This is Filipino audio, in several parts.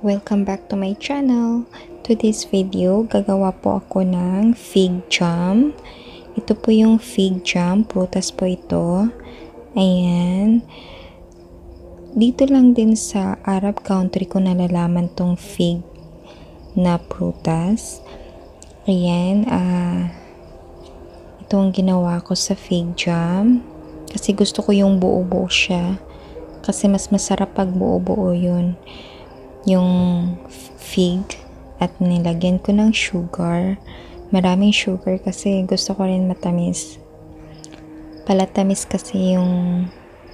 Welcome back to my channel. Today's video, gagawa po ako ng fig jam. Ito po yung fig jam, prutas po ito. Ayan. Dito lang din sa Arab country ko nalalaman tong fig na prutas. Ayan, ito ang ginawa ko sa fig jam. Kasi gusto ko yung buo-buo siya. Kasi mas masarap pag buo-buo yun. Yung fig at nilagyan ko ng sugar. Maraming sugar kasi gusto ko rin matamis. Palatamis kasi yung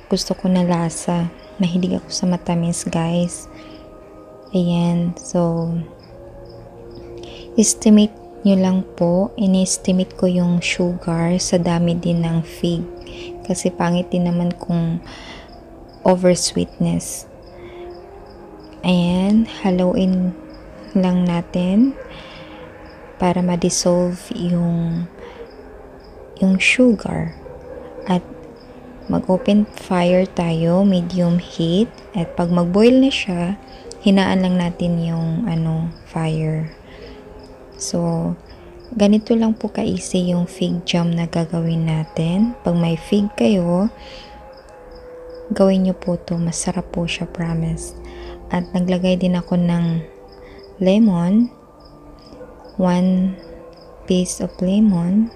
gusto ko na lasa. Mahilig ako sa matamis, guys. Ayan. So, estimate nyo lang po. Ini-estimate ko yung sugar sa dami din ng fig. Kasi pangit din naman kung over sweetness. Ayan, haluin lang natin para ma-dissolve yung sugar. At mag-open fire tayo, medium heat. At pag mag-boil na siya, hinaan lang natin yung fire. So, ganito lang po ka-easy yung fig jam na gagawin natin. Pag may fig kayo, gawin nyo po to. Masarap po siya, promise. At naglagay din ako ng lemon. 1 piece of lemon.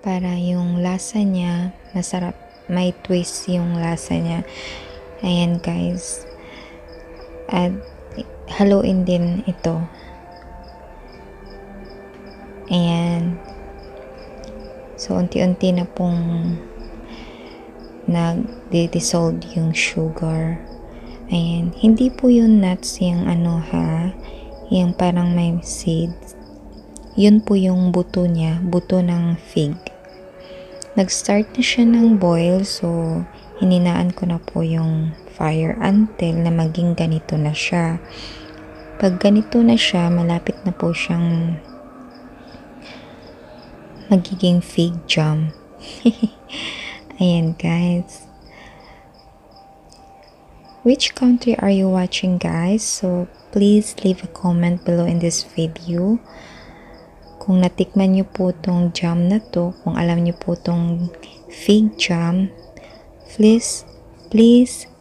Para yung lasa niya, masarap. May twist yung lasa niya. Ayan, guys. At haluin din ito. Ayan. So, unti-unti na pong nag-dissolve yung sugar. Ayan. Hindi po yung nuts yung yung parang may seeds. Yun po yung buto niya. Buto ng fig. Nag-start na siya ng boil. So, hininaan ko na po yung fire until na maging ganito na siya. Pag ganito na siya, malapit na po siyang magiging fig jam. Ayan, guys. Which country are you watching, guys? So, please leave a comment below in this video. Kung natikman nyo po tong jam na to, kung alam nyo po tong fig jam, please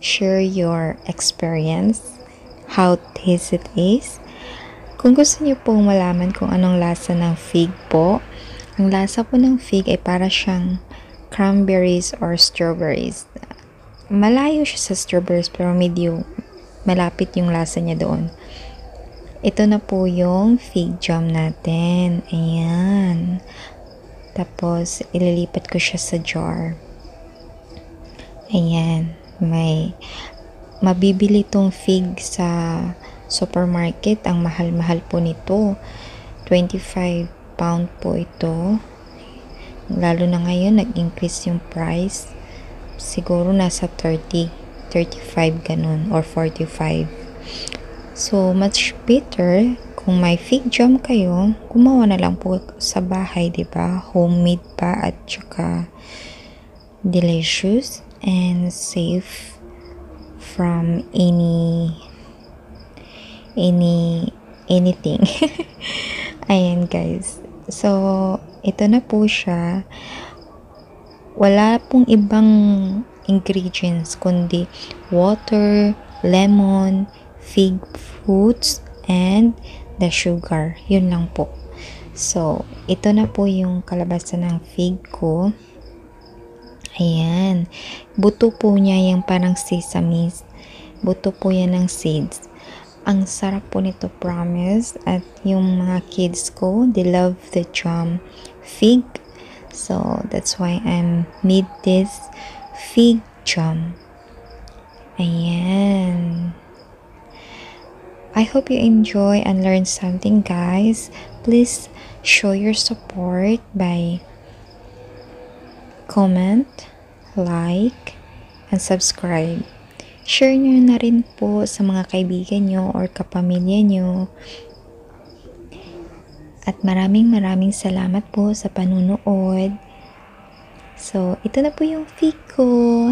share your experience. How tasty it is. Kung gusto nyo pong malaman kung anong lasa ng fig po, ang lasa po ng fig ay para siyang cranberries or strawberries. Malayo siya sa strawberries pero medyo malapit yung lasa niya doon. Ito na po yung fig jam natin. Ayan. Tapos, ililipat ko siya sa jar. Ayan. May mabibili tong fig sa supermarket. Ang mahal-mahal po nito. 25 pound po ito. Lalo na ngayon, nag-increase yung price. Siguro nasa 30, 35 ganun, or 45. So, much better kung may fig jam kayo, gumawa na lang po sa bahay, diba? Homemade pa at saka delicious and safe from anything. Ayan, guys. So, ito na po siya. Wala pong ibang ingredients kundi water, lemon, fig fruits, and the sugar. Yun lang po. So, ito na po yung kalabasan ng fig ko. Ayan. Buto po niya yung parang sesame. Buto po yan ng seeds. Ang sarap po nito, promise. At yung mga kids ko, they love the jam fig. So, that's why I made this fig jam. Ayan. I hope you enjoy and learn something, guys. Please show your support by comment, like, and subscribe. Share nyo na rin po sa mga kaibigan nyo or kapamilya nyo. At maraming salamat po sa panunood. So, ito na po yung fig ko.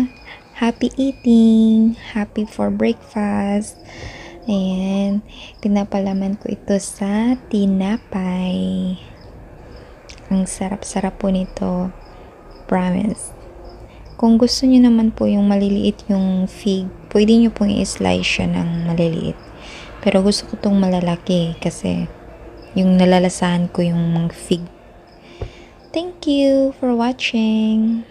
Happy eating! Happy for breakfast! Ayan, pinapalaman ko ito sa tinapay. Ang sarap-sarap po nito. Promise. Kung gusto niyo naman po yung maliliit yung fig, pwede niyo pong i-slice siya ng maliliit. Pero gusto ko tong malalaki kasi yung nalalasahan ko yung fig. Thank you for watching.